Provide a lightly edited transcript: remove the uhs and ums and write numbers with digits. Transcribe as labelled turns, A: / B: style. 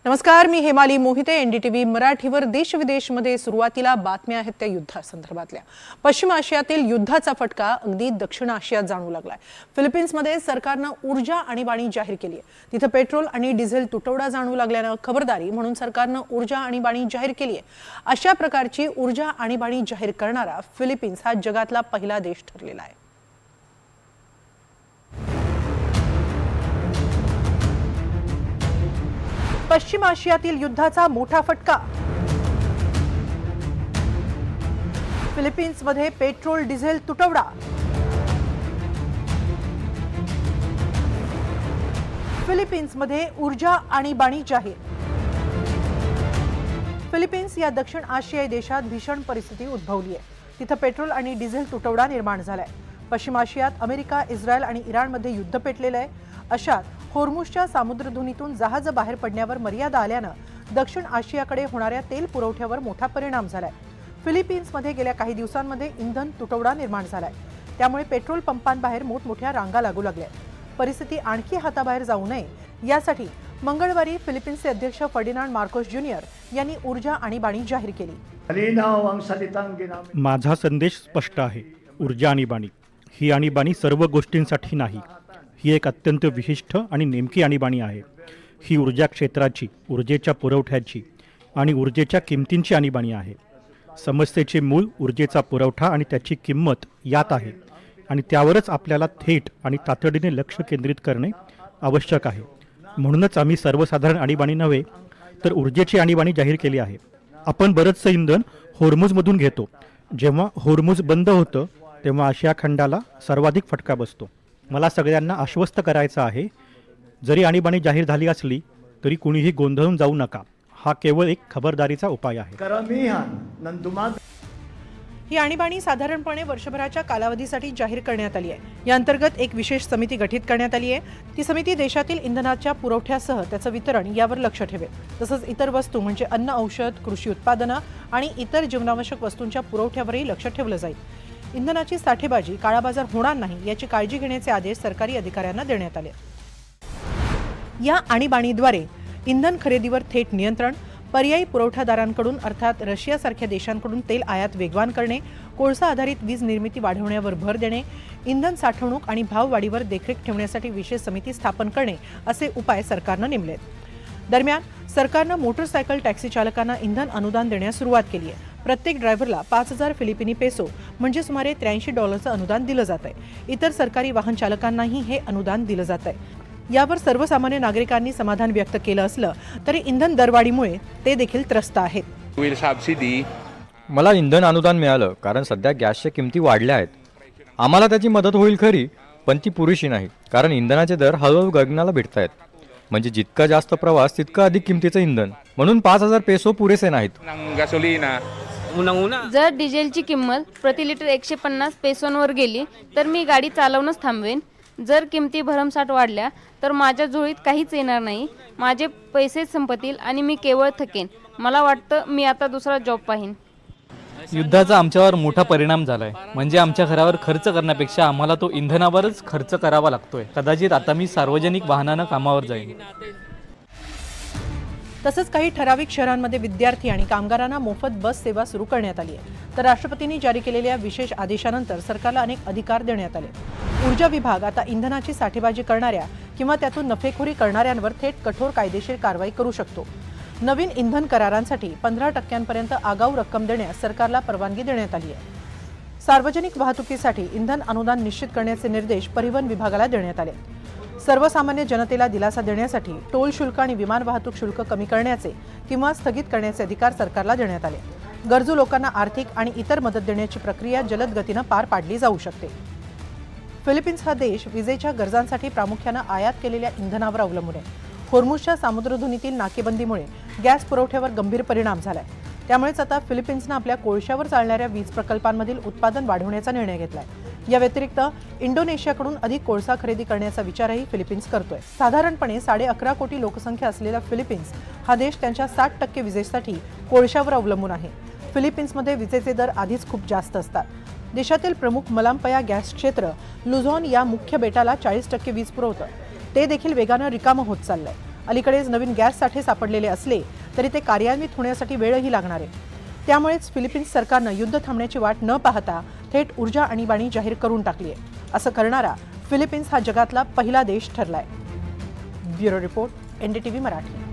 A: नमस्कार, मी हेमाली मोहिते. एनडीटीव्ही मराठीवर देश विदेशमध्ये सुरुवातीला बातम्या आहेत त्या युद्धासंदर्भातल्या. पश्चिम आशियातील युद्धाचा फटका अगदी दक्षिण आशियात जाणवू लागलाय. फिलिपिन्समध्ये सरकारनं ऊर्जा आणीबाणी जाहीर केली आहे. तिथं पेट्रोल आणि डिझेल तुटवडा जाणवू लागल्यानं खबरदारी म्हणून सरकारनं ऊर्जा आणीबाणी जाहीर केली आहे. अशा प्रकारची ऊर्जा आणीबाणी जाहीर करणारा फिलिपिन्स हा जगातला पहिला देश ठरलेला आहे. पश्चिम आशियातील युद्धाचा मोठा फटका. फिलिपिन्समध्ये पेट्रोल डिझेल तुटवडा. फिलिपिन्समध्ये ऊर्जा आणीबाणी जाहीर. फिलिपिन्स या दक्षिण आशियाई देशात भीषण परिस्थिती उद्भवली आहे. तिथं पेट्रोल आणि डिझेल तुटवडा निर्माण झालाय. पश्चिम आशियात अमेरिका, इस्रायल आणि इराणमध्ये युद्ध पेटलेलं आहे. अशात होर्मुझच्या सामुद्रधुनीतून जहाज बाहेर पडण्यावर मर्यादा आल्यानं दक्षिण आशियाकडे होणाऱ्या तेल पुरवठ्यावर मोठा परिणाम झालाय. फिलिपिन्समध्ये गेल्या काही दिवसांमध्ये इंधन तुटवडा निर्माण झालाय. त्यामुळे पेट्रोल पंपांबाहेर मोठमोठ्या रांगा लागू लागल्या. परिस्थिती आणखी हाताबाहेर जाऊ नये यासाठी मंगळवारी फिलिपिन्सचे अध्यक्ष फर्डिनांड मार्कोस ज्युनियर यांनी ऊर्जा आणीबाणी जाहीर केली.
B: माझा संदेश स्पष्ट आहे. ऊर्जा आणीबाणी ही आणीबाणी सर्व गोष्टींसाठी नाही. ही एक अत्यंत विशिष्ट आणि नेमकी आणीबाणी आहे. ही ऊर्जा क्षेत्राची, ऊर्जेच्या पुरवठ्याची आणि ऊर्जेच्या किमतींची आणीबाणी आहे. समस्येचे मूळ ऊर्जेचा पुरवठा आणि त्याची किंमत यात आहे आणि त्यावरच आपल्याला थेट आणि तातडीने लक्ष केंद्रित करणे आवश्यक आहे. म्हणूनच आम्ही सर्वसाधारण आणीबाणी नव्हे तर ऊर्जेची आणीबाणी जाहीर केली आहे. आपण बरंचसं इंधन होर्मुझमधून घेतो. जेव्हा होर्मुझ बंद होतं तेव्हा आशिया खंडाला सर्वाधिक फटका बसतो. मला सगळ्यांना आश्वस्त करायचं आहे, जरी आणीबाणी जाहीर झाली असली तरी कुणीही गोंधळून जाऊ नका. हा केवळ एक खबरदारीचा उपाय आहे.
A: ही आणीबाणी साधारणपणे वर्षभराच्या कालावधीसाठी जाहीर करण्यात आली आहे. या अंतर्गत एक विशेष समिती गठीत करण्यात आली आहे. ती समिती देशातील इंधनाच्या पुरवठ्यासह त्याचं वितरण यावर लक्ष ठेवेल. तसंच इतर वस्तू म्हणजे अन्न, औषध, कृषी उत्पादनं आणि इतर जीवनावश्यक वस्तूंच्या पुरवठ्यावरही लक्ष ठेवलं जाईल. इंधनाची साठेबाजी, काळाबाजार होणार नाही याची काळजी घेण्याचे आदेश सरकारी अधिकाऱ्यांना देण्यात आले. या आणीबाणीद्वारे इंधन खरेदीवर थेट नियंत्रण, पर्यायी पुरवठादारांकडून अर्थात रशियासारख्या देशांकडून तेल आयात वेगवान करणे, कोळसा आधारित वीज निर्मिती वाढवण्यावर भर देणे, इंधन साठवणूक आणि भाववाढीवर देखरेख ठेवण्यासाठी विशेष समिती स्थापन करणे असे उपाय सरकारनं नेमलेत. दरम्यान सरकारनं मोटरसायकल टॅक्सी चालकांना इंधन अनुदान देण्यास सुरुवात केली आहे. प्रत्येक ड्रायव्हरला 5,000 फिलिपिनी पेसो म्हणजे सुमारे $83 अनुदान दिलं जात आहे. इतर सरकारी वाहन चालकांनाही हे अनुदान दिलं जात आहे. यावर सर्वसामान्य नागरिकांनी समाधान व्यक्त केलं असलं तरी इंधन दरवाढीमुळे ते देखील त्रस्त आहेत.
C: मला इंधन अनुदान मिळालं कारण सध्या गॅसच्या किमती वाढल्या आहेत. आम्हाला त्याची मदत होईल खरी, पण ती पुरेशी नाही कारण इंधनाचे दर हळूहळू गगनाला भिडत आहेत. म्हणजे जितका जास्त प्रवास तितकं अधिक किमतीचं इंधन. म्हणून 5,000 पेसो पुरेसे नाहीत.
D: जर डिझेलची किंमत प्रति लिटर 150 पेसोंवर गेली तर मी गाडी चालवणंच थांबवेन. जर किमती भरमसाठ वाढल्या तर माझ्या जुळीत काहीच येणार नाही. माझे पैसेच संपतील आणि मी केवळ थकेन. मला वाटतं मी आता दुसरा जॉब पाहीन.
E: युद्धाचा आमच्यावर मोठा परिणाम झालाय. म्हणजे आमच्या घरावर खर्च करण्यापेक्षा आम्हाला तो इंधनावरच खर्च करावा लागतोय. कदाचित आता मी सार्वजनिक वाहनानं कामावर जाईन.
A: तसंच काही ठराविक शहरांमध्ये विद्यार्थी आणि कामगारांना मोफत बस सेवा सुरू करण्यात आली आहे. तर राष्ट्रपतींनी जारी केलेल्या विशेष आदेशानंतर सरकारला अनेक अधिकार देण्यात आले. ऊर्जा विभाग आता इंधनाची साठेबाजी करणाऱ्या किंवा त्यातून नफेखोरी करणाऱ्यांवर थेट कठोर कायदेशीर कारवाई करू शकतो. नवीन इंधन करारांसाठी 15% आगाऊ रक्कम देण्यास सरकारला परवानगी देण्यात आली आहे. सार्वजनिक वाहतुकीसाठी इंधन अनुदान निश्चित करण्याचे निर्देश परिवहन विभागाला देण्यात आले. सर्वसामान्य जनतेला दिलासा देण्यासाठी टोल शुल्क आणि विमान वाहतूक शुल्क कमी करण्याचे किंवा स्थगित करण्याचे अधिकार सरकारला देण्यात आले. गरजू लोकांना आर्थिक आणि इतर मदत देण्याची प्रक्रिया जलद गतीनं पार पाडली जाऊ शकते. फिलिपिन्स हा देश विजेच्या गरजांसाठी प्रामुख्यानं आयात केलेल्या इंधनावर अवलंबून आहे. होर्मुझच्या सामुद्रधुनीतील नाकेबंदीमुळे गॅस पुरवठ्यावर गंभीर परिणाम झालाय. त्यामुळेच आता फिलिपिन्सनं आपल्या कोळशावर चालणाऱ्या वीज प्रकल्पांमधील उत्पादन वाढवण्याचा निर्णय घेतलाय. या व्यतिरिक्त इंडोनेशियाकडून अधिक कोळसा खरेदी करण्याचा विचारही फिलिपिन्स करतोय. साधारणपणे 11.5 कोटी लोकसंख्या असलेला फिलिपिन्स हा देश त्यांच्या 60% विजेसाठी कोळशावर अवलंबून आहे. फिलिपिन्समध्ये विजेचे दर आधीच खूप जास्त असतात. देशातील प्रमुख मलाम्पया गॅस क्षेत्र लुझॉन या मुख्य बेटाला 40% वीज पुरवतं. ते देखील वेगानं रिकामं होत चाललंय. अलीकडेच नवीन गॅस साठे सापडलेले असले तरी ते कार्यान्वित होण्यासाठी वेळही लागणार आहे. त्यामुळेच फिलिपिन्स सरकारनं युद्ध थांबण्याची वाट न पाहता थेट ऊर्जा आणीबाणी जाहीर करून टाकली आहे. असं करणारा फिलिपिन्स हा जगातला पहिला देश ठरलाय. Bureau report, NDTV Marathi.